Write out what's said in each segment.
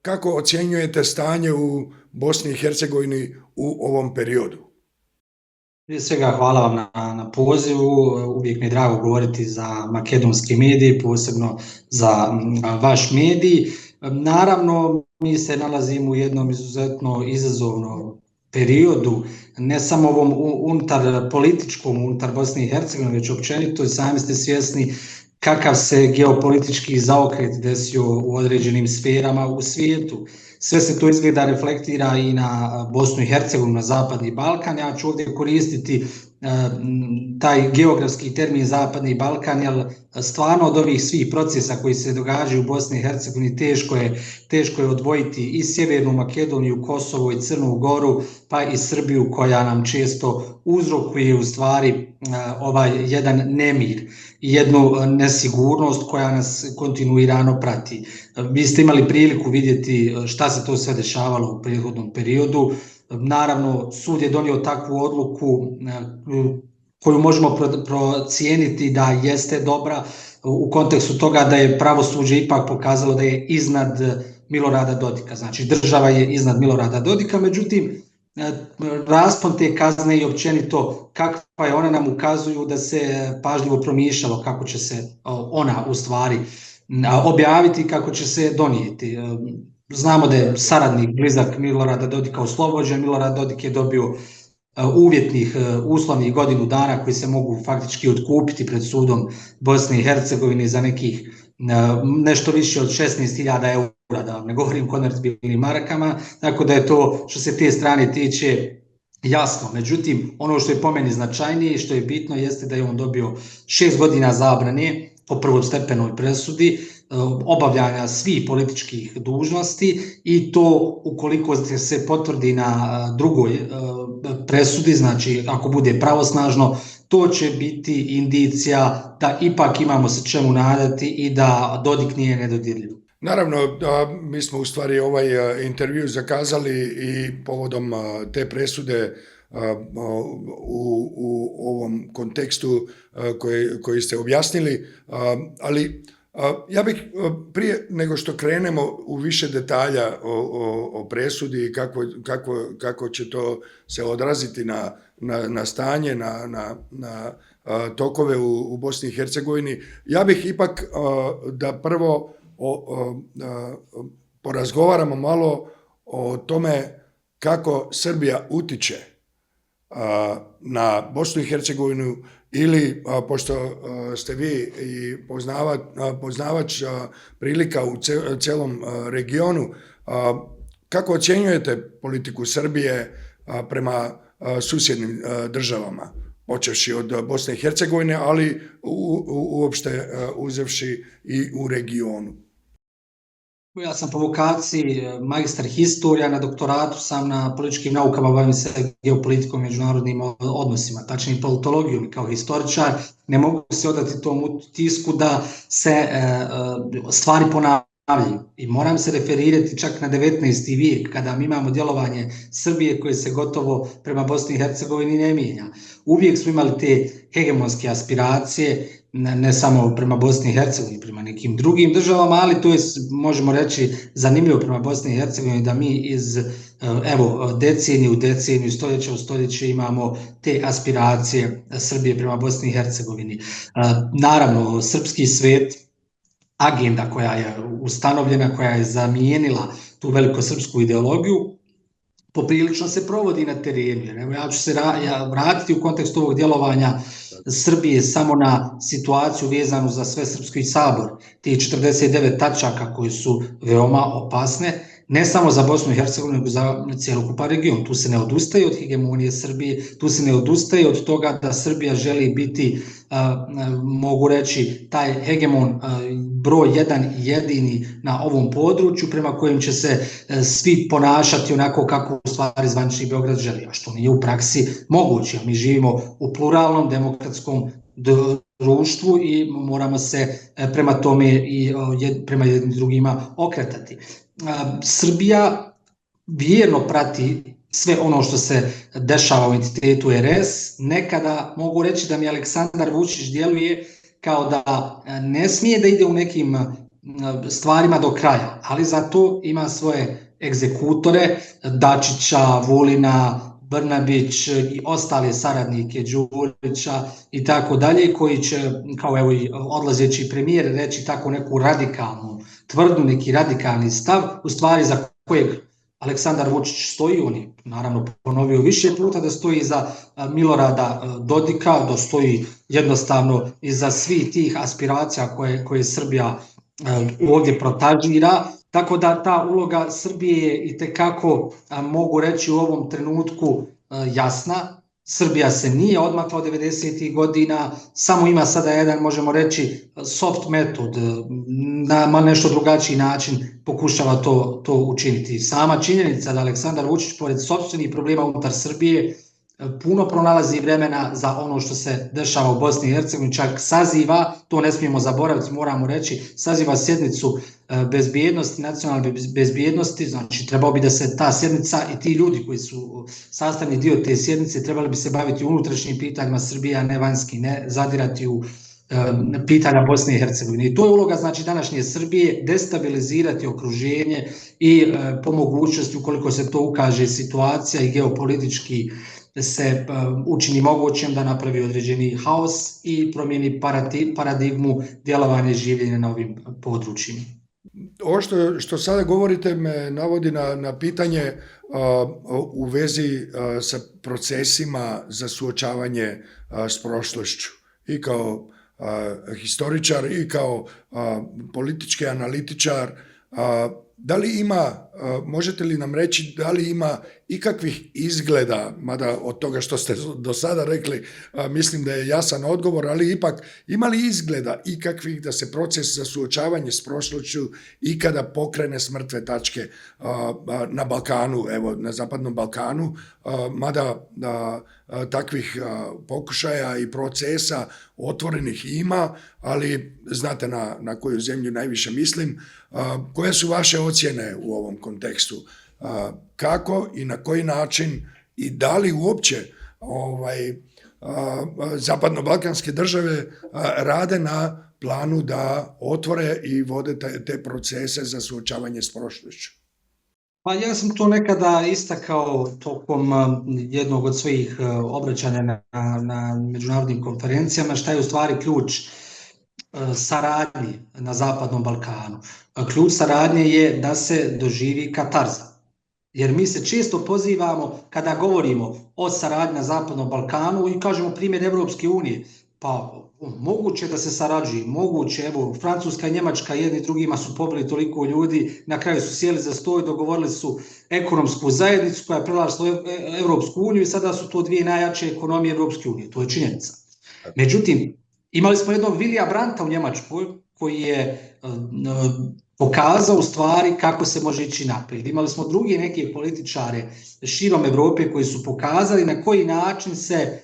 kako ocjenjujete stanje u Bosni i Hercegovini u ovom periodu? Prije svega hvala vam na pozivu, uvijek mi je drago govoriti za makedonske medije, posebno za vaš medij. Naravno, mi se nalazimo u jednom izuzetno izazovnom periodu, ne samo ovom unutar političkom, unutar Bosne i Hercegovine, već općenito i sami ste svjesni kakav se geopolitički zaokret desio u određenim sferama u svijetu. Sve se to izgleda reflektira i na Bosnu i Hercegovinu, na Zapadni Balkan. Ja ću ovdje koristiti taj geografski termin Zapadni Balkan, jer stvarno od ovih svih procesa koji se događaju u Bosni i Hercegovini teško je odvojiti i Sjevernu Makedoniju, Kosovo i Crnu Goru, pa i Srbiju koja nam često uzrokuje u stvari ovaj jedan nemir i jednu nesigurnost koja nas kontinuirano prati. Vi ste imali priliku vidjeti šta se to sve dešavalo u prethodnom periodu. Naravno, sud je donio takvu odluku koju možemo procijeniti da jeste dobra u kontekstu toga da je pravosuđe ipak pokazalo da je iznad Milorada Dodika. Znači, država je iznad Milorada Dodika, međutim, raspon te kazne i općenito kakva je ona nam ukazuju da se pažljivo promišljalo kako će se ona u stvari objaviti, kako će se donijeti. Znamo da je saradnik blizak Milorada Dodika oslobođen, Milorad Dodik je dobio uvjetnih uslovnih godinu dana koji se mogu faktički otkupiti pred sudom Bosne i Hercegovine za nekih nešto više od 16.000 eura, da vam ne govorim konvertibilnim markama, tako da je to što se te strane tiče jasno. Međutim, ono što je po meni značajnije i što je bitno jeste da je on dobio 6 godina zabrane po prvostepenoj presudi, obavljanja svih političkih dužnosti i to ukoliko se potvrdi na drugoj presudi, znači ako bude pravosnažno, to će biti indicija da ipak imamo se čemu nadati i da Dodik nije nedodirljiv. Naravno, mi smo u stvari ovaj intervju zakazali i povodom te presude u ovom kontekstu koji ste objasnili, ali ja bih prije nego što krenemo u više detalja o presudi i kako će to se odraziti na stanje, na tokove u Bosni i Hercegovini, ja bih ipak da prvo porazgovaramo malo o tome kako Srbija utiče na Bosnu i Hercegovinu ili, pošto ste vi i poznavač prilika u cijelom regionu, kako ocjenjujete politiku Srbije prema susjednim državama, počevši od Bosne i Hercegovine, ali uopšte uzevši i u regionu? Ja sam po vokaciji magistar historija, na doktoratu sam na političkim naukama, bavim se geopolitikom i međunarodnim odnosima, tačnije politologijom. Kao historičar ne mogu se odati tom utisku da se stvari ponavljaju i moram se referirati čak na 19. vijek kada mi imamo djelovanje Srbije koje se gotovo prema Bosni i Hercegovini ne mijenja. Uvijek smo imali te hegemonske aspiracije, ne samo prema Bosni i Hercegovini, prema nekim drugim državama, ali to je, možemo reći, zanimljivo prema Bosni i Hercegovini da mi iz decenije u deceniju, stoljeća u stoljeće imamo te aspiracije Srbije prema Bosni i Hercegovini. Naravno, srpski svet, agenda koja je ustanovljena, koja je zamijenila tu velikosrpsku ideologiju, poprilično se provodi na terenu. Evo, ja ću se vratiti u kontekstu ovog djelovanja Srbije samo na situaciju vezanu za Svesrpski sabor, tih 49 tačaka koje su veoma opasne, ne samo za Bosnu i Hercegovinu, nego za cjelokupan region. Tu se ne odustaje od hegemonije Srbije, tu se ne odustaje od toga da Srbija želi biti, mogu reći, taj hegemon broj jedan i jedini na ovom području prema kojem će se svi ponašati onako kako u stvari zvanični Beograd želi, a što nije u praksi moguće. Mi živimo u pluralnom, demokratskom društvu i moramo se prema tome i prema jednim drugima okretati. Srbija vjerno prati sve ono što se dešava u entitetu RS. Nekada mogu reći da mi Aleksandar Vučić djeluje kao da ne smije da ide u nekim stvarima do kraja, ali zato ima svoje egzekutore, Dačića, Vulina, Brnabić i ostale saradnike Đurića i tako dalje, koji će, kao evo i odlazeći premijer, reći tako neku radikalnu tvrdnju, neki radikalni stav, u stvari za kojeg Aleksandar Vučić stoji. On je naravno ponovio više puta da stoji iza Milorada Dodika, da stoji jednostavno iza svih tih aspiracija koje Srbija ovdje protažira, tako da ta uloga Srbije je itekako, mogu reći, u ovom trenutku jasna. Srbija se nije odmakla od 90. godina, samo ima sada jedan, možemo reći, soft metod, na nešto drugačiji način pokušava to učiniti. Sama činjenica da Aleksandar Vučić, pored sopstvenih problema unutar Srbije, puno pronalazi vremena za ono što se dešava u Bosni i Hercegovini, čak saziva, to ne smijemo zaboraviti, moramo reći, saziva sjednicu bezbjednosti, nacionalne bezbjednosti, znači trebao bi da se ta sjednica i ti ljudi koji su sastavni dio te sjednice trebali bi se baviti unutrašnjim pitanjima Srbije, a ne vanjski, ne zadirati u pitanja Bosne i Hercegovine. I to je uloga, znači, današnje Srbije, destabilizirati okruženje i po mogućnosti, ukoliko se to ukaže situacija i geopolitički se učini mogućem, da napravi određeni haos i promijeni paradigmu djelovanja i življenja na ovim područjima. Ovo što sada govorite me navodi na pitanje u vezi sa procesima za suočavanje s prošlošću. I kao historičar i kao politički analitičar, da li ima, možete li nam reći da li ima ikakvih izgleda, mada od toga što ste do sada rekli, mislim da je jasan odgovor, ali ipak ima li izgleda ikakvih da se proces za suočavanje s prošlošću ikada pokrene s mrtve tačke na Balkanu, evo na Zapadnom Balkanu, mada takvih pokušaja i procesa otvorenih ima, ali znate na koju zemlju najviše mislim. Koje su vaše ocjene u ovom kontekstu? Kako i na koji način i da li uopće zapadno-balkanske države rade na planu da otvore i vode te procese za suočavanje s prošlošću? Pa ja sam to nekada istakao tokom jednog od svojih obraćanja na međunarodnim konferencijama, šta je u stvari ključ saradnje na Zapadnom Balkanu. Ključ saradnje je da se doživi katarza. Jer mi se često pozivamo kada govorimo o saradnji na Zapadnom Balkanu i kažemo primjer Evropske unije. Pa moguće da se sarađuje, moguće, evo Francuska i Njemačka jedni drugima su pobili toliko ljudi, na kraju su sjeli za stol i dogovorili su ekonomsku zajednicu koja je prelazila Evropsku uniju i sada su to dvije najjače ekonomije Evropske unije. To je činjenica. Međutim, imali smo jednog Vilija Brandta u Njemačkoj koji je pokazao u stvari kako se može ići naprijed. Imali smo drugi neke političare širom Evrope koji su pokazali na koji način se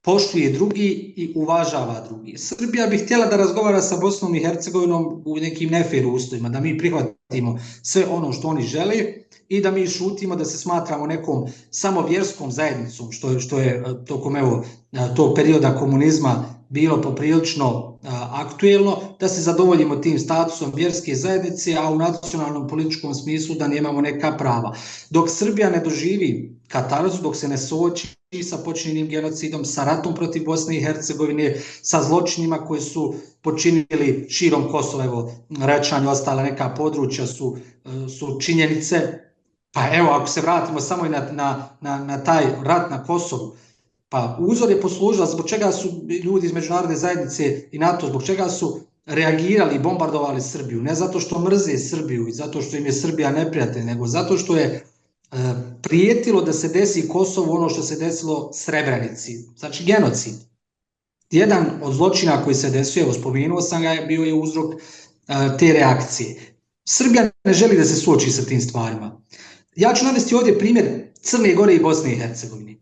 poštuje drugi i uvažava drugi. Srbija bi htjela da razgovara sa Bosnom i Hercegovinom u nekim nefer uslovima, da mi prihvatimo sve ono što oni žele i da mi šutimo, da se smatramo nekom samo vjerskom zajednicom, što je tokom tog perioda komunizma bilo poprilično aktuelno, da se zadovoljimo tim statusom vjerske zajednice, a u nacionalnom političkom smislu da nemamo neka prava. Dok Srbija ne doživi katarzu, dok se ne suoči sa počinjenim genocidom, sa ratom protiv Bosne i Hercegovine, sa zločinima koje su počinili širom Kosova, evo Rečanje, ostala neka područja su činjenice. Pa evo, ako se vratimo samo i na taj rat na Kosovu, pa uzor je poslužila zbog čega su ljudi iz međunarodne zajednice i NATO, zbog čega su reagirali i bombardovali Srbiju. Ne zato što mrze Srbiju i zato što im je Srbija neprijatelj, nego zato što je prijetilo da se desi Kosovu ono što se desilo Srebrenici, znači genocid. Jedan od zločina koji se desio, evo spomenuo sam ga, bio je uzrok te reakcije. Srbija ne želi da se suoči sa tim stvarima. Ja ću navesti ovdje primjer Crne Gore i Bosne i Hercegovine.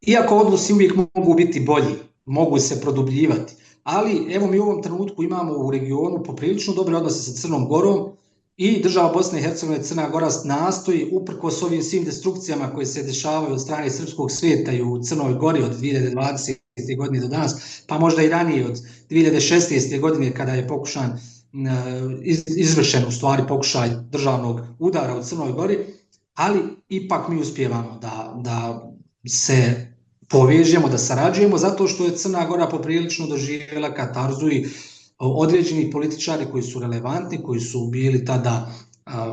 Iako odnosi uvijek mogu biti bolji, mogu se produbljivati, ali evo mi u ovom trenutku imamo u regionu poprilično dobre odnose sa Crnom Gorom i država Bosne i Hercegovine, Crna Gora nastoji uprkos ovim svim destrukcijama koje se dešavaju od strane srpskog svijeta i u Crnoj Gori od 2020. godine do danas, pa možda i ranije od 2016. godine kada je pokušan izvršen u stvari pokušaj državnog udara u Crnoj Gori, ali ipak mi uspijevamo da se povežemo, da sarađujemo, zato što je Crna Gora poprilično doživjela katarzu i određeni političari koji su relevantni, koji su bili tada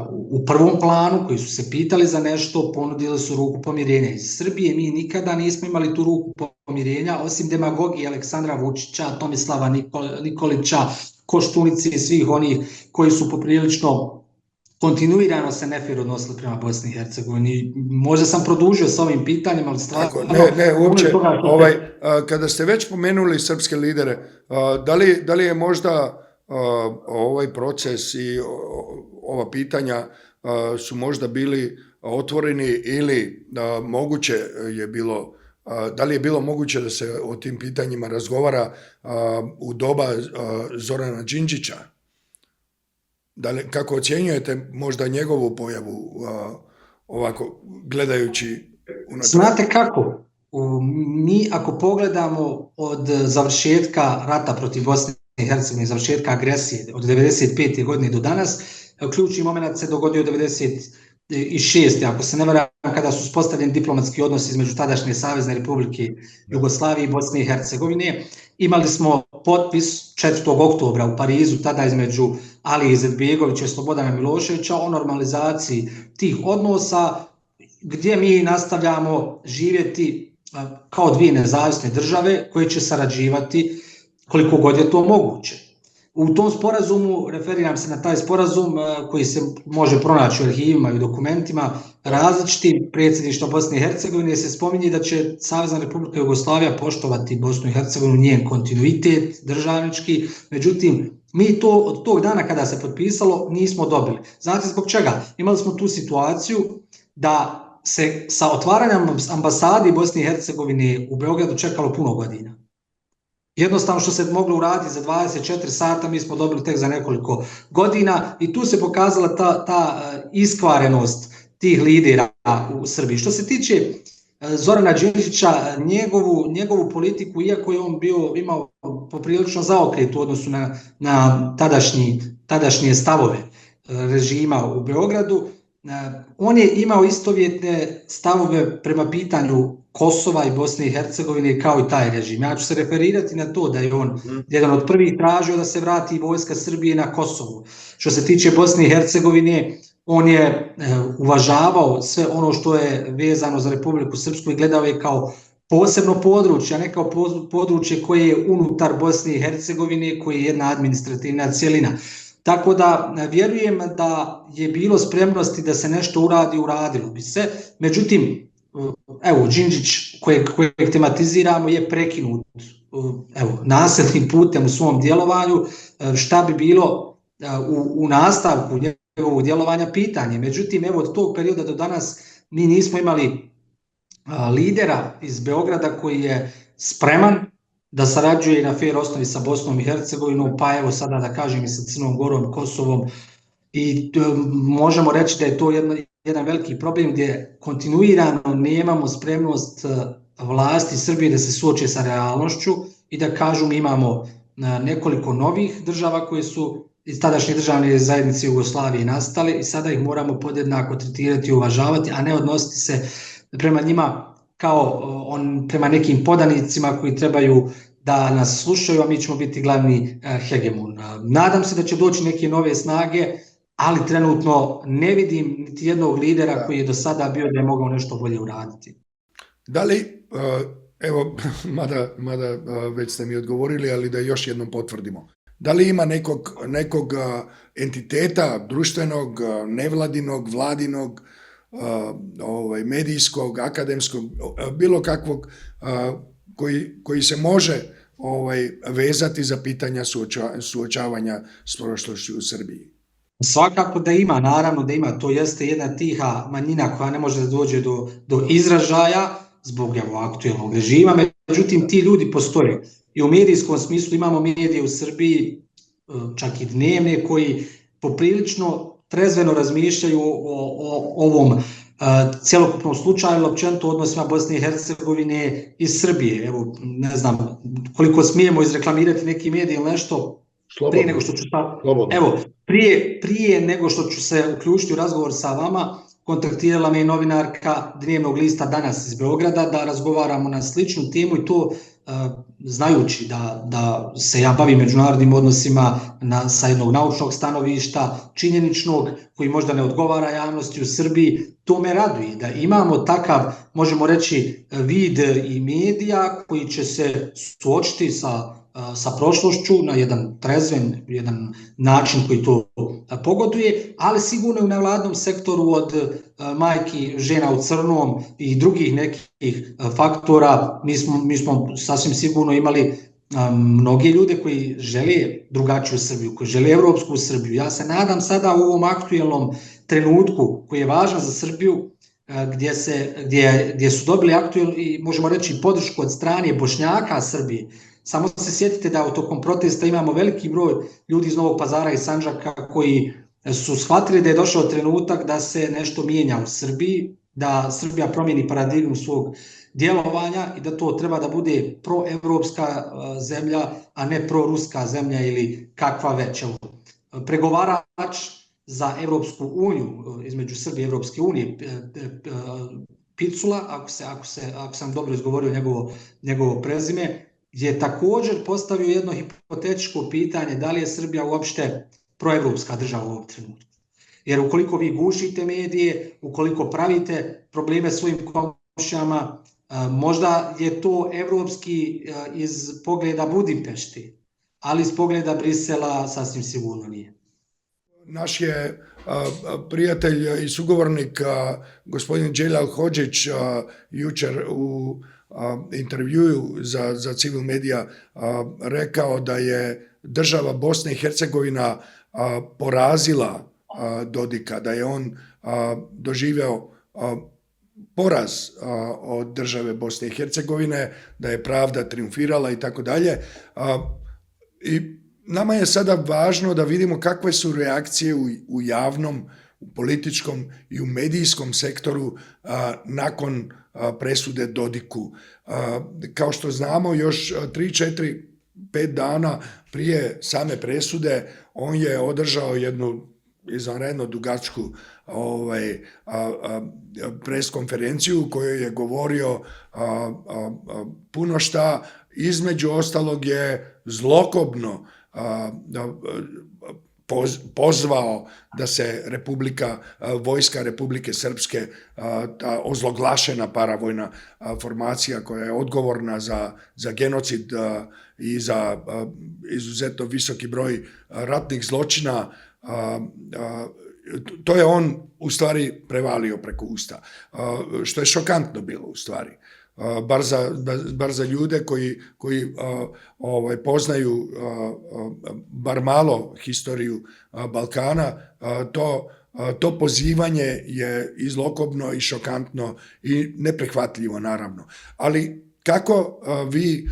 u prvom planu, koji su se pitali za nešto, ponudili su ruku pomirenja. Iz Srbije mi nikada nismo imali tu ruku pomirenja, osim demagogije Aleksandra Vučića, Tomislava Nikolića, Koštunice i svih onih koji su poprilično kontinuirano se nefer odnosili prema Bosni i Hercegovini. Možda sam produžio s ovim pitanjem, ali stvarno... Ne, uopće, kada ste već pomenuli srpske lidere, da li je možda ovaj proces i ova pitanja su možda bili otvoreni ili moguće je bilo, da li je bilo moguće da se o tim pitanjima razgovara u doba Zorana Đinđića? Kako ocjenjujete možda njegovu pojavu ovako gledajući unatrag? Znate kako? Mi ako pogledamo od završetka rata protiv Bosne i Hercegovine, završetka agresije od 1995. godine do danas, ključni moment se dogodio 1996. ako se ne varam, kada su uspostavljeni diplomatski odnosi između tadašnje Savezne Republike Jugoslavije i Bosne i Hercegovine. Imali smo potpis 4. oktobra u Parizu, tada između Alije Izetbegovića i Slobodana Miloševića o normalizaciji tih odnosa, gdje mi nastavljamo živjeti kao dvije nezavisne države koje će sarađivati koliko god je to moguće. U tom sporazumu, referiram se na taj sporazum koji se može pronaći u arhivima i u dokumentima različitim predsjedništva Bosne i Hercegovine, se spominje da će Savezna Republika Jugoslavija poštovati Bosnu i Hercegovinu, njen kontinuitet državnički, međutim, mi to od tog dana kada se potpisalo nismo dobili. Znate zbog čega? Imali smo tu situaciju da se sa otvaranjem ambasadi Bosne i Hercegovine u Beogradu čekalo puno godina. Jednostavno što se moglo uraditi za 24 sata, mi smo dobili tek za nekoliko godina i tu se pokazala ta iskvarenost tih lidera u Srbiji. Što se tiče Zorana Đinđića, njegovu politiku, iako je on imao poprilično zaokret u odnosu na tadašnje stavove režima u Beogradu, on je imao istovjetne stavove prema pitanju Kosova i Bosne i Hercegovine kao i taj režim. Ja ću se referirati na to da je on jedan od prvih tražio da se vrati vojska Srbije na Kosovo. Što se tiče Bosne i Hercegovine, on je uvažavao sve ono što je vezano za Republiku Srpsku i gledao je kao posebno područje, a ne kao područje koje je unutar Bosne i Hercegovine, koje je jedna administrativna cjelina. Tako da vjerujem da je bilo spremnosti da se nešto uradi, uradilo bi se. Međutim, evo, Đinđić kojeg tematiziramo je prekinut nasilnim putem u svom djelovanju. Šta bi bilo u nastavku njegovog djelovanja, pitanje. Međutim, evo, od tog perioda do danas mi nismo imali lidera iz Beograda koji je spreman da sarađuje na fer osnovi sa Bosnom i Hercegovinom, pa evo sada da kažem i sa Crnom Gorom, Kosovom, i možemo reći da je to jedan veliki problem gdje kontinuirano nemamo spremnost vlasti Srbije da se suoče sa realnošću i da kažu mi imamo nekoliko novih država koje su iz tadašnje državne zajednice Jugoslavije nastale i sada ih moramo podjednako tretirati i uvažavati, a ne odnositi se prema njima kao prema nekim podanicima koji trebaju da nas slušaju, a mi ćemo biti glavni hegemon. Nadam se da će doći neke nove snage, ali trenutno ne vidim niti jednog lidera koji je do sada bio da je mogao nešto bolje uraditi. Da li, evo, mada već ste mi odgovorili, ali da još jednom potvrdimo, da li ima nekog entiteta društvenog, nevladinog, vladinog, medijskog, akademskog, bilo kakvog koji se može vezati za pitanja suočavanja s prošlošću u Srbiji? Svakako da ima, naravno da ima. To jeste jedna tiha manjina koja ne može da dođe do izražaja zbog aktuelnog režima, međutim ti ljudi postoje. I u medijskom smislu imamo medije u Srbiji, čak i dnevne, koji poprilično trezveno razmišljaju o ovom cjelokupnom slučaju, općenito odnosima Bosne i Hercegovine i Srbije. Evo, ne znam koliko smijemo izreklamirati neki medij ili nešto, prije nego što ću prije nego što ću se uključiti u razgovor sa vama, kontaktirala me novinarka Dnevnog lista Danas iz Beograda da razgovaramo na sličnu temu i to znajući da se ja bavim međunarodnim odnosima sa jednog naučnog stanovišta, činjeničnog, koji možda ne odgovara javnosti u Srbiji, to me raduje da imamo takav, možemo reći, vid i medija koji će se suočiti sa prošlošću na jedan trezven, jedan način koji to pogoduje, ali sigurno u nevladnom sektoru od majki, žena u crnom i drugih nekih faktora, mi smo sasvim sigurno imali mnogi ljude koji žele drugačiju Srbiju, koji žele evropsku Srbiju. Ja se nadam sada u ovom aktuelnom trenutku koji je važan za Srbiju, gdje su dobili i možemo reći podršku od strane Bošnjaka Srbije. Samo se sjetite da tokom protesta imamo veliki broj ljudi iz Novog Pazara i Sandžaka koji su shvatili da je došao trenutak da se nešto mijenja u Srbiji, da Srbija promijeni paradigmu svog djelovanja i da to treba da bude proevropska zemlja, a ne proruska zemlja ili kakva već. Pregovarač za Evropsku uniju, između Srbije i Evropske unije, Picula, ako sam dobro izgovorio njegovo prezime, je također postavio jedno hipotetičko pitanje da li je Srbija uopšte proevropska država u ovom trenutku. Jer ukoliko vi gušite medije, ukoliko pravite probleme svojim komšijama, možda je to evropski iz pogleda Budimpešti, ali iz pogleda Brisela sasvim sigurno nije. Naš je prijatelj i sugovornik gospodin Dželal Hodžić jučer u intervjuju za Civil Media rekao da je država Bosna i Hercegovina porazila Dodika, da je on doživeo poraz od države Bosne i Hercegovine, da je pravda triumfirala i tako dalje. I nama je sada važno da vidimo kakve su reakcije u javnom, u političkom i u medijskom sektoru nakon presude Dodiku. Kao što znamo, još 3, 4, 5 dana prije same presude on je održao jednu izvanredno dugačku pres konferenciju u kojoj je govorio puno šta, između ostalog je zlokobno pozvao da se vojska Republike Srpske, ta ozloglašena paravojna formacija koja je odgovorna za genocid i za izuzetno visoki broj ratnih zločina, to je on u stvari prevalio preko usta, što je šokantno bilo u stvari. Bar za ljude koji poznaju bar malo historiju Balkana, to pozivanje je i zlokobno i šokantno i neprihvatljivo naravno. Ali kako vi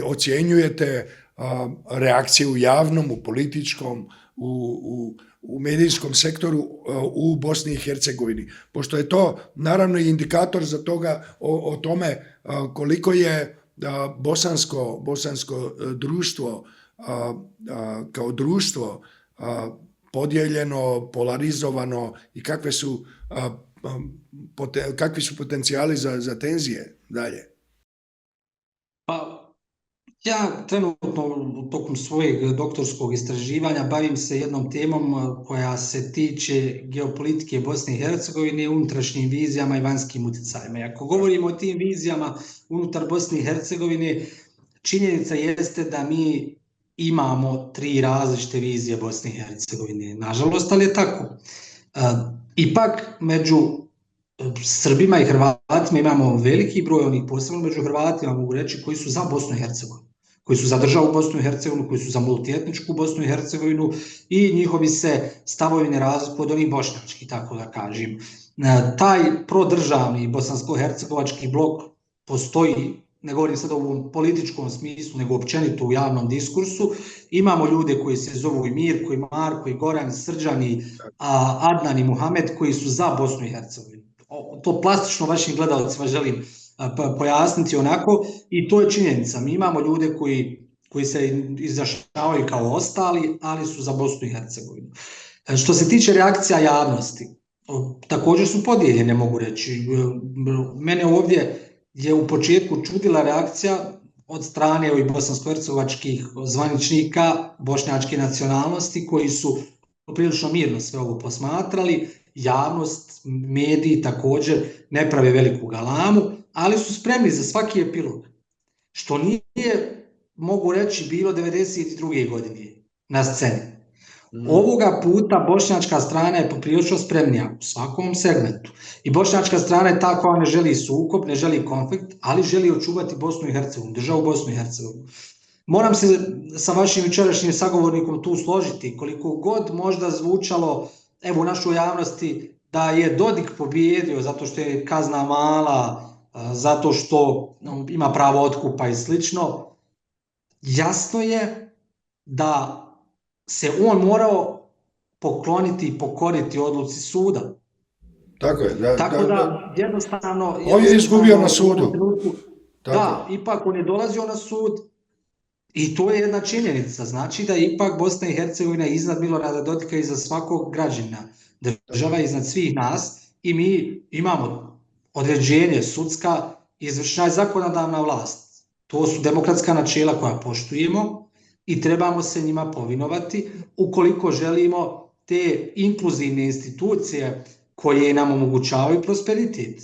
ocjenjujete reakcije u javnom, u političkom, u medijskom sektoru u Bosni i Hercegovini, pošto je to naravno i indikator za toga o tome koliko je bosansko društvo kao društvo podijeljeno, polarizovano i kakvi su potencijali za tenzije dalje. Ja trenutno tokom svojeg doktorskog istraživanja bavim se jednom temom koja se tiče geopolitike Bosne i Hercegovine, unutrašnjim vizijama i vanjskim utjecajima. Ako govorimo o tim vizijama unutar Bosne i Hercegovine, činjenica jeste da mi imamo 3 različite vizije Bosne i Hercegovine. Nažalost, ali je tako. Ipak, među Srbima i Hrvatima imamo veliki broj onih, posebno među Hrvatima, mogu reći, koji su za Bosnu i Hercegovinu, koji su za državu Bosnu i Hercegovinu, koji su za multietničku Bosnu i Hercegovinu i njihovi se stavovi ne razlikuju od onih bošnjački, tako da kažem. Taj prodržavni bosansko-hercegovački blok postoji, ne govorim sad o ovom političkom smislu, nego općenito u javnom diskursu. Imamo ljude koji se zovu i Mirko, i Marko, i Goran, i Srđan, i Adnan, i Muhamed, koji su za Bosnu i Hercegovinu. To plastično vašim gledalcima želim pojasniti onako i to je činjenica. Mi imamo ljude koji koji se izjašnjavaju kao ostali, ali su za Bosnu i Hercegovinu. Što se tiče reakcija javnosti, također su podijeljene, mogu reći. Mene ovdje je u početku čudila reakcija od strane ovih bosansko-hercegovačkih zvaničnika bošnjačke nacionalnosti koji su prilično mirno sve ovo posmatrali. Javnost, mediji također ne prave veliku galamu, ali su spremni za svaki epilog. Što nije, mogu reći, bilo 1992. godine na sceni. Ovoga puta bošnjačka strana je poprilično spremnija u svakom segmentu. I bošnjačka strana je ta koja ne želi sukob, ne želi konflikt, ali želi očuvati Bosnu i Hercegovinu, državu Bosnu i Hercegovinu. Moram se sa vašim jučerašnjim sagovornikom tu složiti, koliko god možda zvučalo u našoj javnosti da je Dodik pobijedio zato što je kazna mala, zato što ima pravo otkupa i slično. Jasno je da se on morao pokloniti i pokoriti odluci suda. Tako je. Tako da jednostavno... On je izgubio na sudu. Da, ipak on je dolazio na sud i to je jedna činjenica. Znači da je ipak Bosna i Hercegovina iznad Milorada Dodika i za svakog građana. Država je iznad svih nas i mi imamo određenje sudska, izvršna i zakonodavna vlast. To su demokratska načela koja poštujemo i trebamo se njima povinovati ukoliko želimo te inkluzivne institucije koje nam omogućavaju prosperitet.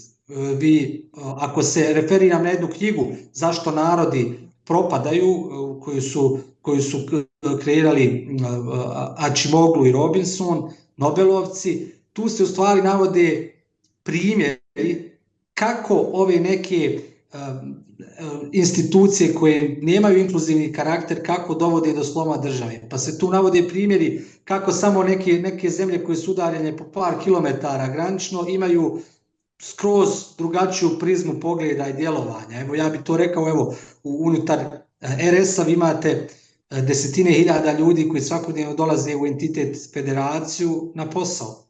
Vi, ako se referiram na jednu knjigu Zašto narodi propadaju, koju su kreirali Acimoglu i Robinson, Nobelovci, tu se u stvari navode primjeri kako ove neke institucije koje nemaju inkluzivni karakter, kako dovode do sloma države. Pa se tu navode primjeri kako samo neke zemlje koje su udaljene po par kilometara granično imaju skroz drugačiju prizmu pogleda i djelovanja. Evo, ja bih to rekao, unutar RS-a vi imate desetine hiljada ljudi koji svakodnevno dolaze u entitet federaciju na posao.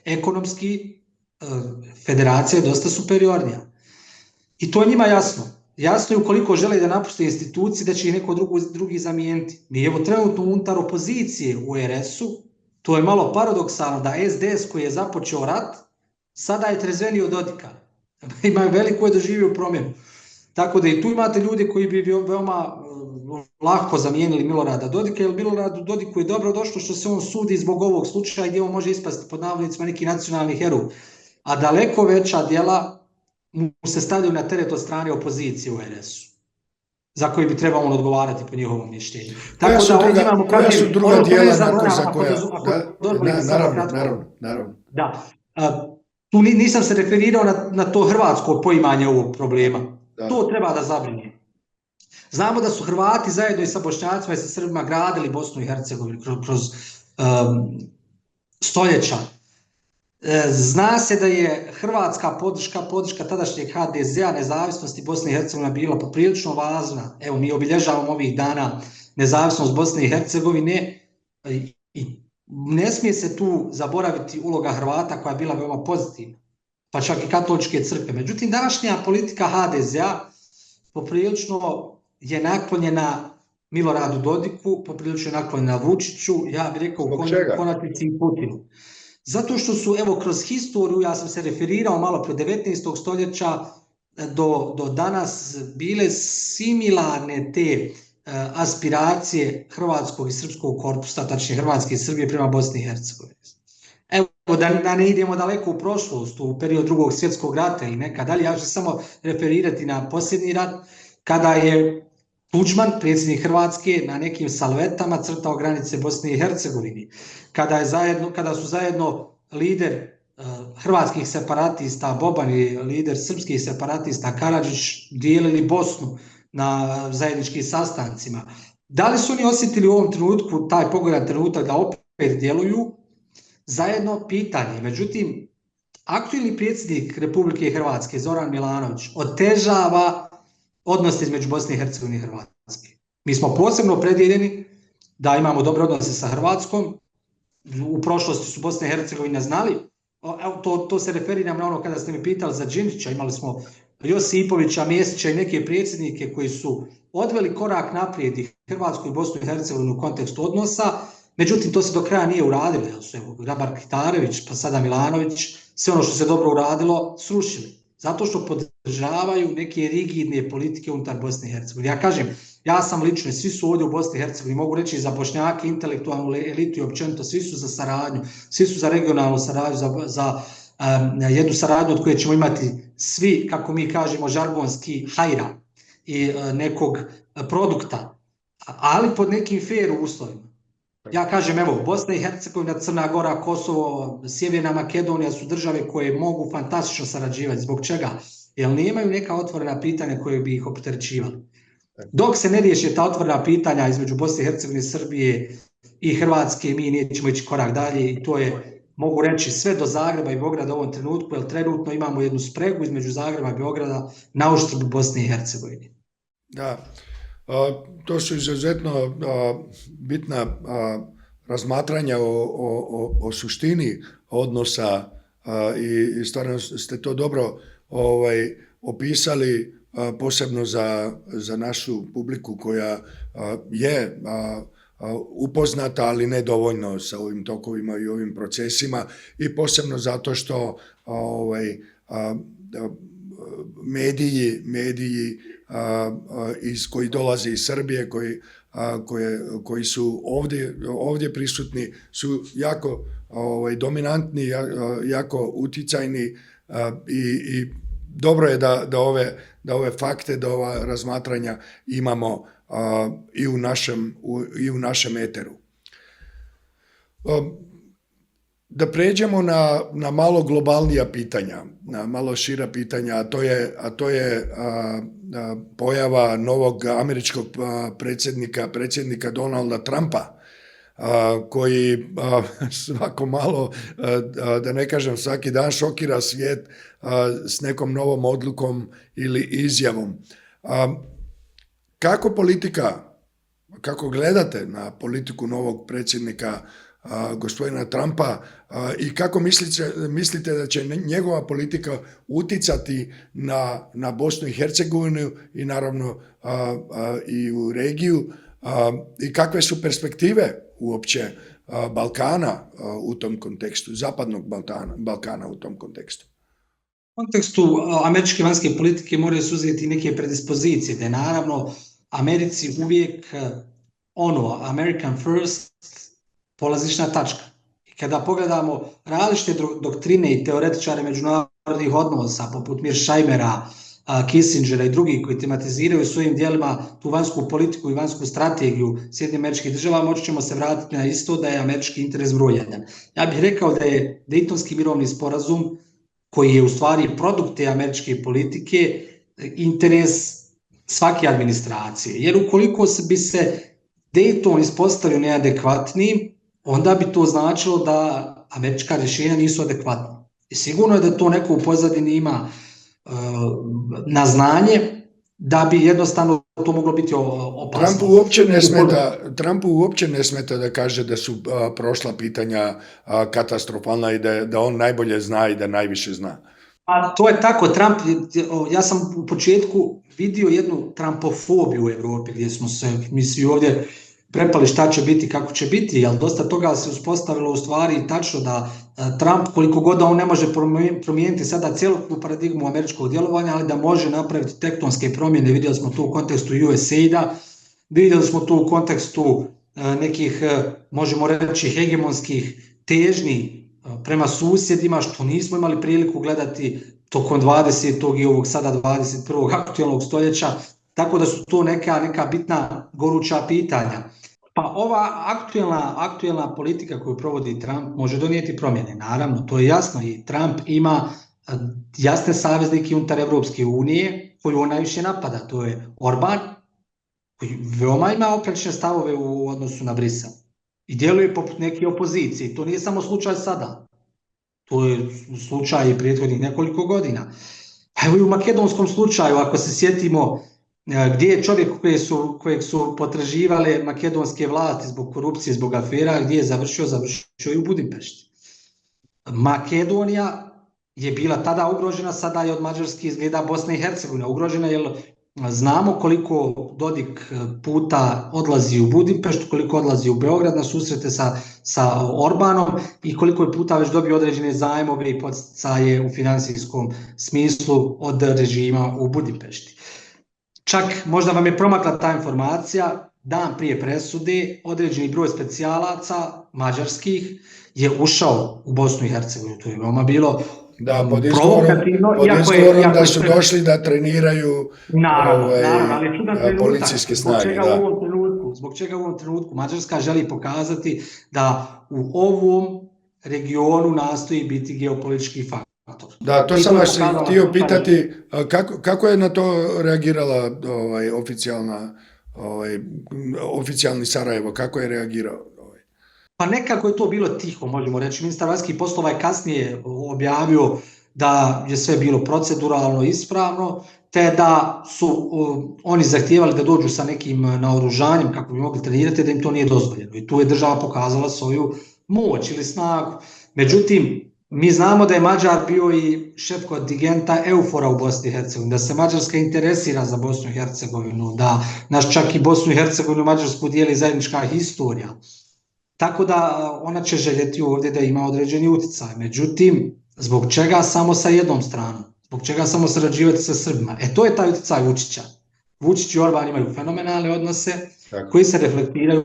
Ekonomski federacija je dosta superiornija. I to je njima jasno. Jasno je ukoliko žele da napuste institucije, da će ih neko drugi zamijeniti. Mi evo trenutno unutar opozicije u RS-u, to je malo paradoksalno da SDS koji je započeo rat, sada je trezvenio Dodika. Imaju veliku je doživio promjenu. Tako da i tu imate ljudi koji bi veoma lako zamijenili Milorada Dodika, jer Miloradu Dodiku je dobro došlo što se on sudi zbog ovog slučaja gdje on može ispasti pod navodnicima neki nacionalni heroj. A daleko veća djela mu se stavljaju na teret od strane opozicije u RS-u, za koji bi trebalo odgovarati po njihovom mišljenju. Tako da ovdje imamo... Koja su druga djela za koja... Naravno. Da. Tu nisam se referirao na to hrvatsko poimanje ovog problema. Da. To treba da zabrinje. Znamo da su Hrvati zajedno i sa Bošnjacima i sa Srbima gradili Bosnu i Hercegovinu kroz stoljeća. Zna se da je hrvatska podrška tadašnjeg HDZ-a nezavisnosti Bosne i Hercegovine bila poprilično važna. Evo, mi obilježavamo ovih dana nezavisnost Bosne i Hercegovine i ne smije se tu zaboraviti uloga Hrvata koja je bila veoma pozitivna, pa čak i katoličke crkve. Međutim, današnja politika HDZ-a poprilično je naklonjena Miloradu Dodiku, poprilično je naklonjena Vučiću, ja bih rekao u konačnici i Putinu. Zato što su, evo, kroz historiju, ja sam se referirao malo pre 19. stoljeća do danas bile similarne te aspiracije hrvatskog i srpskog korpusa, tačnije Hrvatske i Srbije prema Bosni i Hercegovini. Evo, da ne idemo daleko u prošlost, u period Drugog svjetskog rata ili nekad dalje, ja ću se samo referirati na posljednji rat, kada je Tuđman, predsjednik Hrvatske, na nekim salvetama crtao granice Bosne i Hercegovine, kada su zajedno lider hrvatskih separatista Boban i lider srpskih separatista Karadžić dijelili Bosnu na zajedničkim sastancima. Da li su oni osjetili u ovom trenutku taj pogodan trenutak da opet djeluju? Zajedno pitanje. Međutim, aktuelni predsjednik Republike Hrvatske, Zoran Milanović, otežava odnose između Bosne i Hercegovine i Hrvatske. Mi smo posebno opredjeljeni da imamo dobre odnose sa Hrvatskom. U prošlosti su Bosna i Hercegovina znali. To se referiram na ono kada ste mi pitali za Đinđića. Imali smo Josipovića, Mesića i neke predsjednike koji su odveli korak naprijed i Hrvatsku i Bosnu i Hercegovinu u kontekstu odnosa, međutim to se do kraja nije uradilo, jer su Grabar-Kitarović, pa sada Milanović, sve ono što se dobro uradilo, srušili. Zato što podržavaju neke rigidne politike unutar Bosne i Hercegovine. Ja kažem, ja sam lično, svi su ovdje u Bosni i Hercegovini, mogu reći za Bošnjake, intelektualnu elitu i općenito, svi su za saradnju, svi su za regionalnu saradnju, za jednu saradnju od koje ćemo imati svi, kako mi kažemo, žargonski hajra i nekog produkta, ali pod nekim fair uslovima. Ja kažem, evo, Bosna i Hercegovina, Crna Gora, Kosovo, Sjeverna Makedonija su države koje mogu fantastično sarađivati. Zbog čega? Jer nemaju neka otvorena pitanja koje bi ih opterećivali. Dok se ne riješe ta otvorena pitanja između Bosne i Hercegovine, Srbije i Hrvatske, mi nećemo ići korak dalje i to je, mogu reći, sve do Zagreba i Beograda u ovom trenutku, jer trenutno imamo jednu spregu između Zagreba i Beograda na uštrb Bosne i Hercegovine. Da, to su izuzetno bitna razmatranja o suštini odnosa i stvarno ste to dobro opisali, posebno za našu publiku koja je upoznata, ali ne dovoljno sa ovim tokovima i ovim procesima i posebno zato što mediji koji dolaze iz Srbije, koji su ovdje prisutni, su jako dominantni, jako uticajni i dobro je da ove fakte, da ova razmatranja imamo i u našem eteru. Da pređemo na malo globalnija pitanja, na malo šira pitanja, a to je pojava novog američkog predsjednika Donalda Trumpa, koji svako malo, da ne kažem svaki dan, šokira svijet s nekom novom odlukom ili izjavom. Kako gledate na politiku novog predsjednika gospodina Trumpa i kako mislite da će njegova politika uticati na Bosnu i Hercegovinu i naravno i u regiju i kakve su perspektive uopće Balkana u tom kontekstu, zapadnog Balkana u tom kontekstu? U kontekstu američke vanjske politike moraju se uzeti neke predispozicije, da je naravno Americi uvijek American first polazišna tačka. I kada pogledamo različite doktrine i teoretičare međunarodnih odnosa, poput Mearshimera, Kissingera i drugih koji tematiziraju svojim dijelima tu vanjsku politiku i vanjsku strategiju Sjedinjenih Američkih Država, moći ćemo se vratiti na isto da je američki interes broj 1. Ja bih rekao da je Dejtonski mirovni sporazum, koji je u stvari produkt te američke politike, interes svake administracije. Jer ukoliko bi se Dayton ispostavio neadekvatnim, onda bi to značilo da američka rješenja nisu adekvatna. I sigurno je da to neko u pozadini ima na znanje da bi jednostavno to moglo biti opasno. Trumpu uopće ne smeta da kaže da su prošla pitanja katastrofalna i da on najbolje zna i da najviše zna. A to je tako. Trump, ja sam u početku vidio jednu trumpofobiju u Evropi gdje smo se mi svi ovdje prepali šta će biti, kako će biti, ali dosta toga se uspostavilo u stvari tačno da Trump, koliko god da on ne može promijeniti sada cjelokupnu paradigmu američkog djelovanja, ali da može napraviti tektonske promjene. Vidjeli smo to u kontekstu USAID-a, vidjeli smo to u kontekstu nekih, možemo reći, hegemonskih težnji prema susjedima, što nismo imali priliku gledati tokom 20. i ovog sada 21. aktualnog stoljeća, tako da su to neka bitna goruća pitanja. Pa ova aktualna politika koju provodi Trump može donijeti promjene, naravno, to je jasno, i Trump ima jasne saveznike unutar Evropske unije koju on najviše napada, to je Orban, koji veoma ima oprečne stavove u odnosu na Brisel i djeluje poput neke opozicije. To nije samo slučaj sada, to je slučaj i prethodnih nekoliko godina. Evo i u makedonskom slučaju, ako se sjetimo gdje je čovjek kojeg su potraživale makedonske vlasti zbog korupcije, zbog afera, gdje je završio i u Budimpešti. Makedonija je bila tada ugrožena, sada je od Mađarske izgleda Bosna i Hercegovina ugrožena, jer znamo koliko Dodik puta odlazi u Budimpeštu, koliko odlazi u Beograd na susrete sa Orbanom i koliko je puta već dobio određene zajmove i podsticaje u finansijskom smislu od režima u Budimpešti. Čak možda vam je promakla ta informacija, dan prije presude određeni broj specijalaca mađarskih je ušao u Bosnu i Hercegovinu. To je veoma bilo pod izgovorom da su došli da treniraju policijske snage. Zbog čega u ovom trenutku Mađarska želi pokazati da u ovom regionu nastoji biti geopolitički faktor. Da, to sam vas htio pitati, kako je na to reagirala oficijalni Sarajevo, kako je reagirao? Pa nekako je to bilo tiho, možemo reći. Ministar vanjskih poslova je kasnije objavio da je sve bilo proceduralno ispravno, te da su oni zahtijevali da dođu sa nekim naoružanjem kako bi mogli trenirati, da im to nije dozvoljeno. I tu je država pokazala svoju moć ili snagu. Međutim, mi znamo da je Mađar bio i šef kontingenta EUFOR-a u Bosni i Hercegovini, da se Mađarska interesira za Bosnu i Hercegovinu, da nas čak i Bosnu i Hercegovinu i Mađarsku dijeli zajednička historija. Tako da ona će željeti ovdje da ima određeni utjecaj. Međutim, zbog čega samo sa jednom stranom? Zbog čega samo sarađivati sa Srbima? To je taj utjecaj Vučića. Vučić i Orban imaju fenomenalne odnose koji se reflektiraju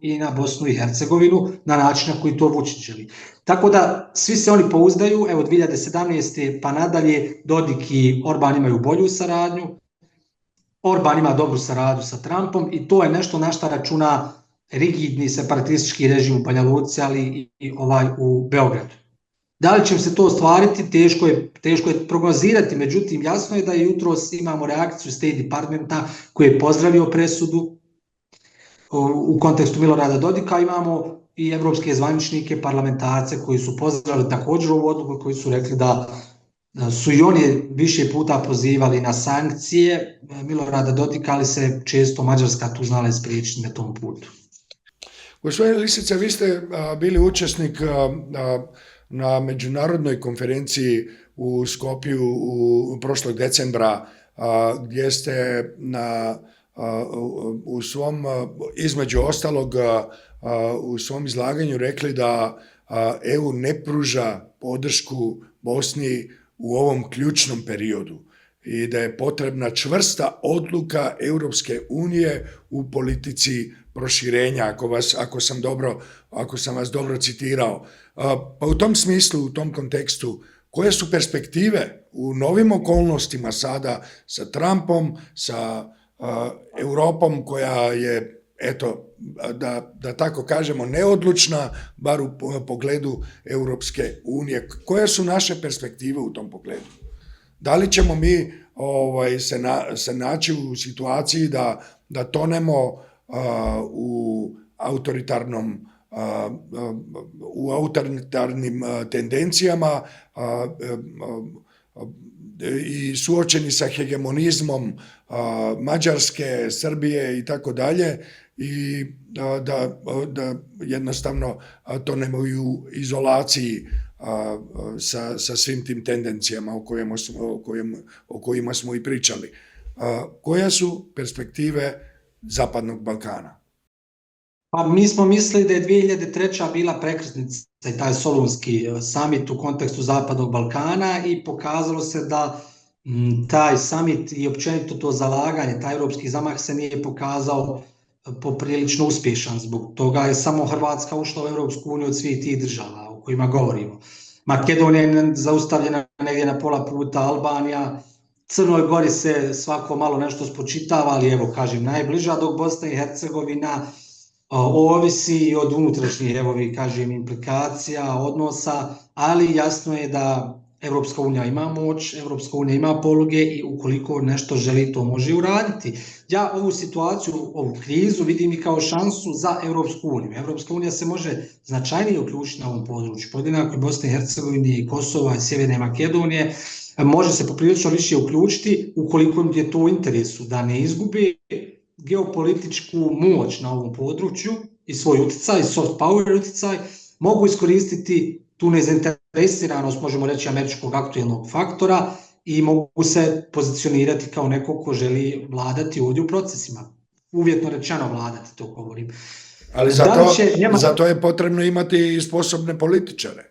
i na Bosnu i Hercegovinu na način na koji to Vučić želi. Tako da svi se oni pouzdaju, evo 2017. pa nadalje Dodik i Orban imaju bolju saradnju, Orban ima dobru saradnju sa Trumpom i to je nešto na šta računa rigidni separatistički režim u Banja Luci, ali i u Beogradu. Da li će se to ostvariti, teško je prognozirati, međutim jasno je da jutros imamo reakciju State Departmenta koji je pozdravio presudu u kontekstu Milorada Dodika, imamo i evropske zvaničnike, parlamentarce koji su pozdravili također ovu odluku, koji su rekli da su i oni više puta pozivali na sankcije Milorada Dodika, ali se često Mađarska tu znala spriječiti na tom putu. Gospodine Lisica, vi ste bili učesnik na međunarodnoj konferenciji u Skopju prošlog decembra, gdje ste u svom, između ostalog, u svom izlaganju rekli da EU ne pruža podršku Bosni u ovom ključnom periodu i da je potrebna čvrsta odluka Europske unije u politici proširenja, ako sam vas dobro citirao. Pa u tom smislu, u tom kontekstu, koje su perspektive u novim okolnostima sada sa Trumpom, sa Europom koja je, da tako kažemo, neodlučna, bar u pogledu Europske unije. Koje su naše perspektive u tom pogledu? Da li ćemo mi se naći u situaciji da tonemo u autoritarnim tendencijama i suočeni sa hegemonizmom Mađarske, Srbije i tako dalje, i da jednostavno tonemo i u izolaciji sa svim tim tendencijama o kojima smo i pričali. Koje su perspektive Zapadnog Balkana? Pa mi smo mislili da je 2003. bila prekretnica i taj Solunski samit u kontekstu Zapadnog Balkana i pokazalo se da taj samit i općenito to zalaganje, taj europski zamah se nije pokazao poprilično uspješan. Zbog toga je samo Hrvatska ušla u Europsku uniju od svih tih država o kojima govorimo. Makedonija je zaustavljena negdje na pola puta, Albanija, Crnoj Gori se svako malo nešto spočitava, ali evo kažem najbliža, dok Bosna i Hercegovina ovisi od unutrašnjih, evo vi kažem, implikacija, odnosa, ali jasno je da Evropska unija ima moć, Evropska unija ima poluge i ukoliko nešto želi, to može uraditi. Ja ovu situaciju, ovu krizu vidim i kao šansu za Evropsku uniju. Evropska unija se može značajnije uključiti na ovom području. Podjednako i Bosne i Hercegovine, i Kosova, i Sjeverne Makedonije, može se poprilično više uključiti ukoliko je to u interesu, da ne izgubi geopolitičku moć na ovom području i svoj utjecaj, soft power utjecaj, mogu iskoristiti tu nezainteresiranost, možemo reći, američkog aktuelnog faktora i mogu se pozicionirati kao neko ko želi vladati ovdje u procesima. Uvjetno rečeno vladati, to govorim. Ali zato je potrebno imati i sposobne političare.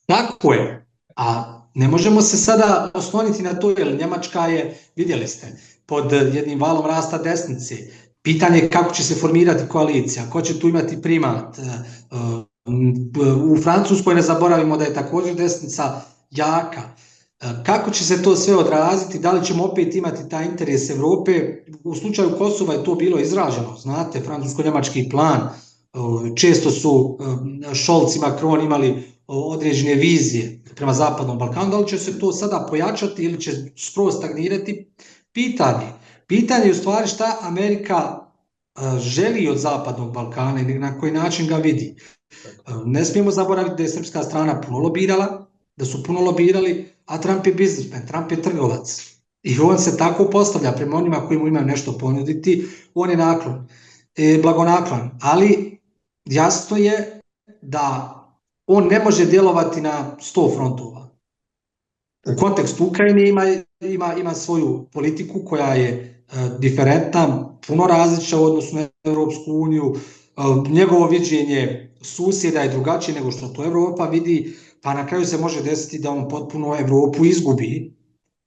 Tako je. A ne možemo se sada osloniti na to, jer Njemačka je, vidjeli ste, pod jednim valom rasta desnice. Pitanje je kako će se formirati koalicija, ko će tu imati primat. U Francuskoj ne zaboravimo da je također desnica jaka. Kako će se to sve odraziti, da li ćemo opet imati taj interes Evrope? U slučaju Kosova je to bilo izraženo, znate, francusko-njemački plan. Često su Scholz i Macron imali određene vizije prema Zapadnom Balkanu, da li će se to sada pojačati ili će skroz stagnirati? Pitanje je u stvari šta Amerika želi od Zapadnog Balkana i na koji način ga vidi. Ne smijemo zaboraviti da je srpska strana puno lobirala, da su puno lobirali, a Trump je biznismen, Trump je trgovac. I on se tako postavlja prema onima koji mu imaju nešto ponuditi, on je blagonaklon. Ali jasno je da on ne može djelovati na 100 frontova. U kontekstu Ukrajine ima svoju politiku koja je diferentna, puno različita u odnosu na Europsku uniju. Njegovo viđenje susjeda je drugačije nego što to Evropa vidi, pa na kraju se može desiti da on potpuno Evropu izgubi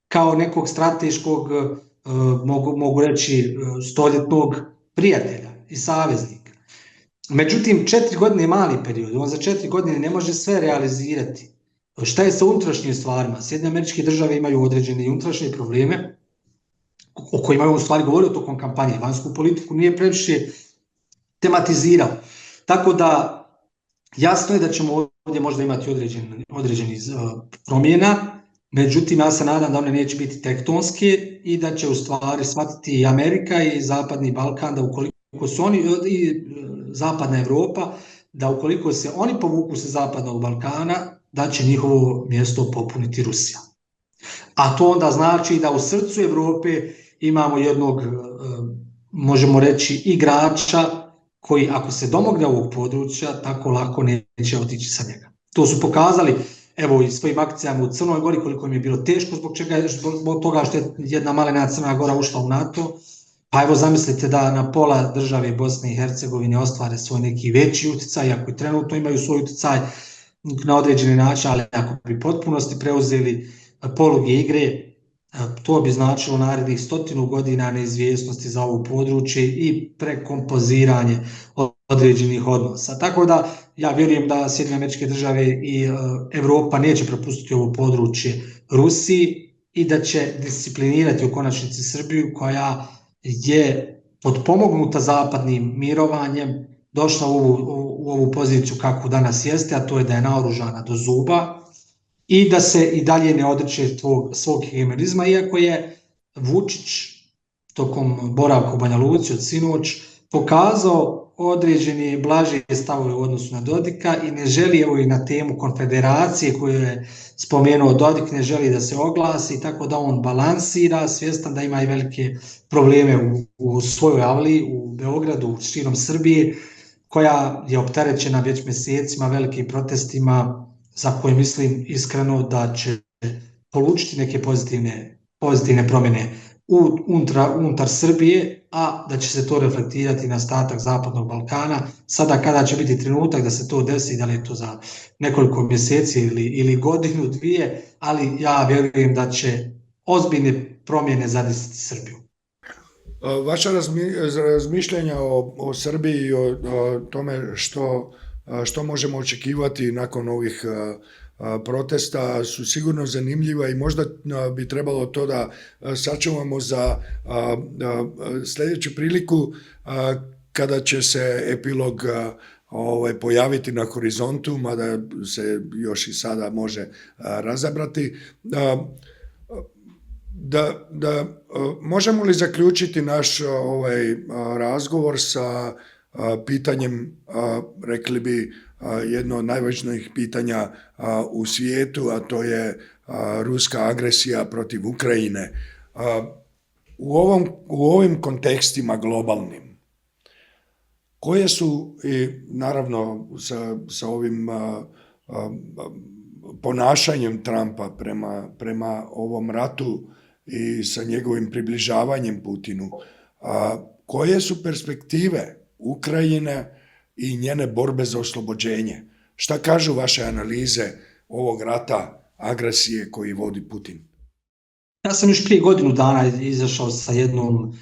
kao nekog strateškog, mogu reći, stoljetnog prijatelja i saveznika. Međutim, 4 godine je mali period, on za 4 godine ne može sve realizirati. Šta je sa unutrašnjim stvarima? Sjedinjene Američke Države imaju određene unutrašnje probleme o kojima je u stvari govorio tokom kampanje. Vanjsku politiku nije previše tematizirao. Tako da jasno je da ćemo ovdje možda imati određeni promjena, međutim ja se nadam da one neće biti tektonske i da će u stvari shvatiti i Amerika i Zapadni Balkan da ukoliko su oni i Zapadna Evropa, da ukoliko se oni povuku sa Zapadnog Balkana, da će njihovo mjesto popuniti Rusija. A to onda znači da u srcu Evrope imamo jednog, možemo reći, igrača koji ako se domogne ovog područja, tako lako neće otići sa njega. To su pokazali, evo, i svojim akcijama u Crnoj Gori, koliko im je bilo teško zbog toga što je jedna malena Crna Gora ušla u NATO. Pa evo zamislite da na pola države Bosne i Hercegovine ostvare svoj neki veći utjecaj, ako i trenutno imaju svoj utjecaj na određeni način, ali ako bi potpunosti preuzeli poluge igre, to bi značilo narednih 100 godina neizvjesnosti za ovo područje i prekompoziranje određenih odnosa. Tako da ja vjerujem da Sjedinjene Američke Države i Evropa neće prepustiti ovo područje Rusiji i da će disciplinirati u konačnici Srbiju, koja je potpomognuta zapadnim mirovanjem došla u ovu poziciju kako danas jeste, a to je da je naoružana do zuba i da se i dalje ne odriče svog hegemonizma, iako je Vučić tokom boravka u Banja Luci od sinoć pokazao određene blaže stavove u odnosu na Dodika i ne želi, evo i na temu konfederacije koju je spomenuo Dodik, ne želi da se oglasi, tako da on balansira, svjestan da ima i velike probleme u svojoj avli, u Beogradu, u širom Srbije, koja je opterećena već mjesecima velikim protestima za koje mislim iskreno da će polučiti neke pozitivne promjene unutar Srbije, a da će se to reflektirati na ostatak Zapadnog Balkana. Sada kada će biti trenutak da se to desi, da li je to za nekoliko mjeseci ili godinu, dvije, ali ja vjerujem da će ozbiljne promjene zadesiti Srbiju. Vaša razmišljanja o Srbiji i o tome što možemo očekivati nakon ovih protesta su sigurno zanimljiva i možda bi trebalo to da sačuvamo za sljedeću priliku kada će se epilog pojaviti na horizontu, mada se još i sada može razabrati. Možemo li zaključiti naš razgovor sa pitanjem, rekli bi, jedno od najvažnijih pitanja u svijetu, a to je ruska agresija protiv Ukrajine. U ovim kontekstima globalnim, koje su, i naravno sa ovim ponašanjem Trumpa prema ovom ratu i sa njegovim približavanjem Putinu. Koje su perspektive Ukrajine i njene borbe za oslobođenje? Šta kažu vaše analize ovog rata, agresije koji vodi Putin? Ja sam još prije godinu dana izašao sa jednom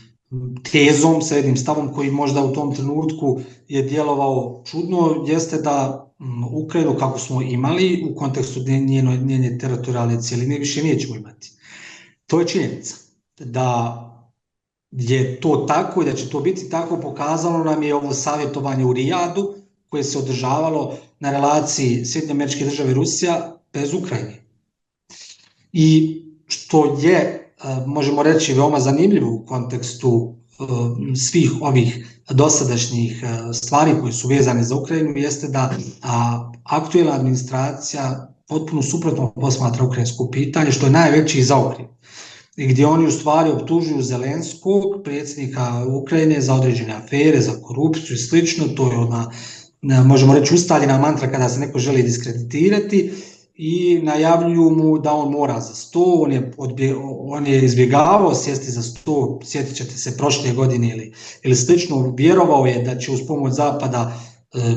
tezom, sa jednim stavom koji možda u tom trenutku je djelovao čudno, jeste da Ukrajinu kako smo imali u kontekstu njene teritorijalne cjeline više nećemo imati. To je činjenica. Da je to tako i da će to biti tako pokazalo nam je ovo savjetovanje u Rijadu koje se održavalo na relaciji Sjedinjenih Američkih Država i Rusija bez Ukrajine. I što je, možemo reći, veoma zanimljivo u kontekstu svih ovih dosadašnjih stvari koje su vezane za Ukrajinu, jeste da aktuelna administracija potpuno suprotno posmatra ukrajinsko pitanje, što je najveći zaokret. I gdje oni u stvari optužuju Zelenskog, predsjednika Ukrajine, za određene afere, za korupciju i slično. To je ona, možemo reći, ustaljena mantra kada se neko želi diskreditirati, i najavljuju mu da on mora za sto. On je izbjegavao sjesti za sto, sjetit ćete se, prošle godine ili slično. Vjerovao je da će uz pomoć Zapada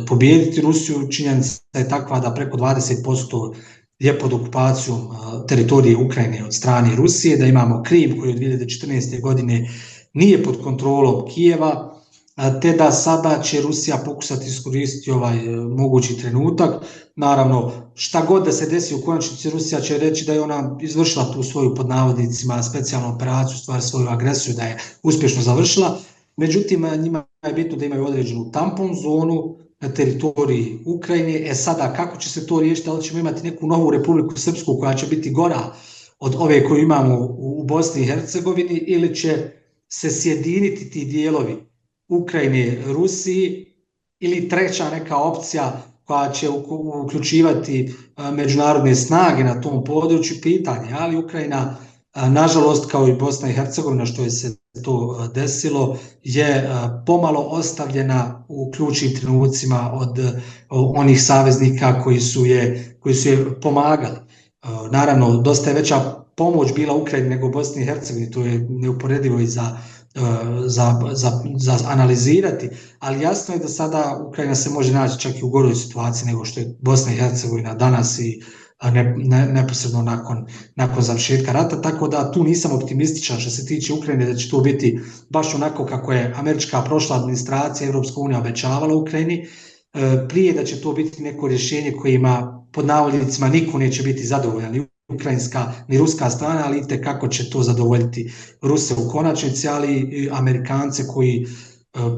pobijediti Rusiju. Činjenica je takva da preko 20% je pod okupacijom teritorije Ukrajine od strane Rusije, da imamo Krim koji od 2014. godine nije pod kontrolom Kijeva, te da sada će Rusija pokušati iskoristiti ovaj mogući trenutak. Naravno, šta god da se desi u konačnici, Rusija će reći da je ona izvršila tu svoju, pod navodnicima, specijalnu operaciju, stvar svoju agresiju, da je uspješno završila. Međutim, njima je bitno da imaju određenu tampon zonu na teritoriji Ukrajine. Sada, kako će se to riješiti? Da li ćemo imati neku novu Republiku Srpsku koja će biti gora od ove koju imamo u Bosni i Hercegovini, ili će se sjediniti ti dijelovi Ukrajine, Rusiji, ili treća neka opcija koja će uključivati međunarodne snage na tom području? Pitanje, ali Ukrajina, nažalost, kao i Bosna i Hercegovina, što je se to desilo, je pomalo ostavljena u ključnim trenucima od onih saveznika koji su je pomagali. Naravno, dosta je veća pomoć bila Ukrajini nego Bosni i Hercegovini, to je neuporedivo i za analizirati, ali jasno je da sada Ukrajina se može naći čak i u goroj situaciji nego što je Bosna i Hercegovina danas i neposredno nakon završetka rata, tako da tu nisam optimističan što se tiče Ukrajine da će to biti baš onako kako je američka prošla administracija, Evropska unija obećavala Ukrajini, prije da će to biti neko rješenje kojima, pod navodnicima, niko neće biti zadovoljan, ni ukrajinska ni ruska strana, ali itekako će to zadovoljiti Ruse u konačnici, ali i Amerikance koji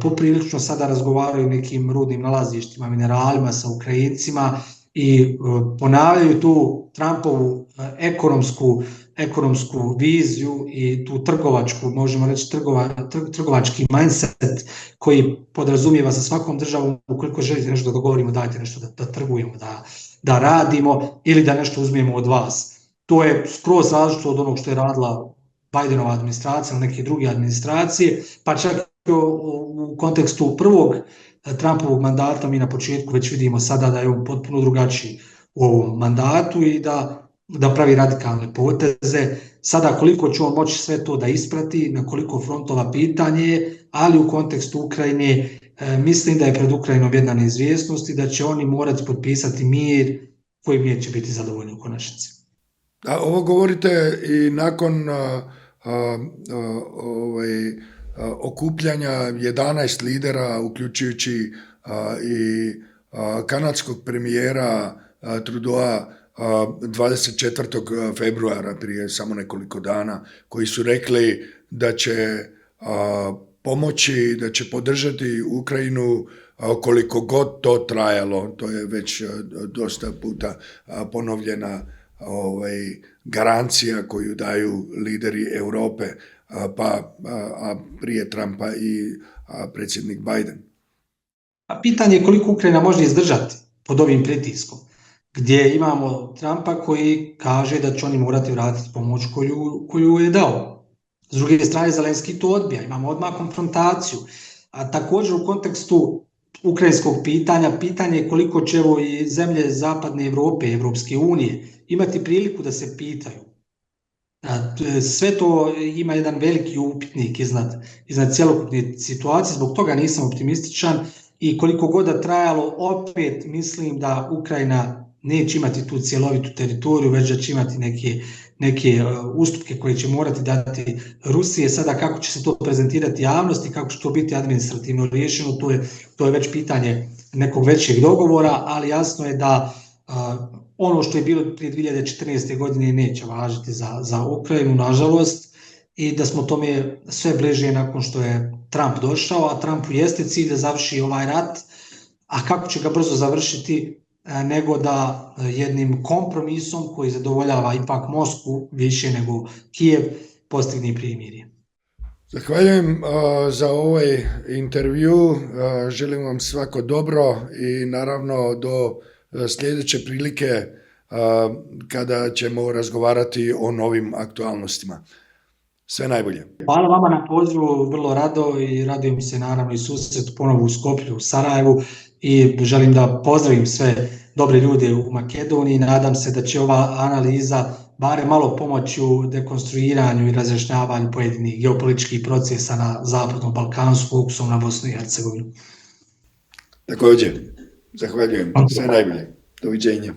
poprilično sada razgovaraju o nekim rudnim nalazištima, mineralima sa Ukrajincima i ponavljaju tu Trumpovu ekonomsku viziju i tu trgovačku, možemo reći trgovački mindset koji podrazumijeva sa svakom državom, ukoliko želite nešto da dogovorimo, dajte nešto da trgujemo, da radimo ili da nešto uzmijemo od vas. To je skroz različito od onog što je radila Bidenova administracija ili neke druge administracije, pa čak u kontekstu prvog Trumpovog mandata mi na početku već vidimo sada da je on potpuno drugačiji u ovom mandatu i da pravi radikalne poteze. Sada koliko će on moći sve to da isprati, na koliko frontova, pitanje, ali u kontekstu Ukrajine mislim da je pred Ukrajinom jedna neizvjesnost i da će oni morati potpisati mir kojim neće biti zadovoljni u konačnici. Ovo govorite i nakon okupljanja 11 lidera, uključujući i kanadskog premijera Trudeau 24. februara, prije samo nekoliko dana, koji su rekli da će pomoći, da će podržati Ukrajinu koliko god to trajalo. To je već dosta puta ponovljena garancija koju daju lideri Europe, pa prije Trumpa i predsjednik Biden. Pitanje je koliko Ukrajina može izdržati pod ovim pritiskom, gdje imamo Trumpa koji kaže da će oni morati vratiti pomoć koju je dao. S druge strane, Zelenski to odbija, imamo odmah konfrontaciju. A također u kontekstu ukrajinskog pitanja, pitanje je koliko će evo i zemlje Zapadne Evrope, Evropske unije imati priliku da se pitaju. Sve to ima jedan veliki upitnik iznad cjelokupne situacije, zbog toga nisam optimističan i koliko god da trajalo, opet mislim da Ukrajina neće imati tu cjelovitu teritoriju, već da će imati neke ustupke koje će morati dati Rusije. Sada kako će se to prezentirati javnosti, kako će to biti administrativno riješeno, to je već pitanje nekog većeg dogovora, ali jasno je da ono što je bilo prije 2014. godine neće važiti za Ukrajinu, nažalost, i da smo tome sve bliže nakon što je Trump došao, a Trumpu jeste cilj da završi ovaj rat, a kako će ga brzo završiti nego da jednim kompromisom koji zadovoljava ipak Moskvu više nego Kijev postigne primirje. Zahvaljujem za ovaj intervju, želim vam svako dobro i naravno do sljedeće prilike kada ćemo razgovarati o novim aktualnostima. Sve najbolje. Hvala vama na pozivu, vrlo rado i radujem se naravno i susretu ponovo u Skoplju, u Sarajevu i želim da pozdravim sve dobre ljude u Makedoniji. Nadam se da će ova analiza barem malo pomoći u dekonstruiranju i razjašnjavanju pojedinih geopolitičkih procesa na Zapadnom Balkanu s fokusom na Bosnu i Hercegovinu. Također, zahvaljujem. Sve najbolje. Doviđenja.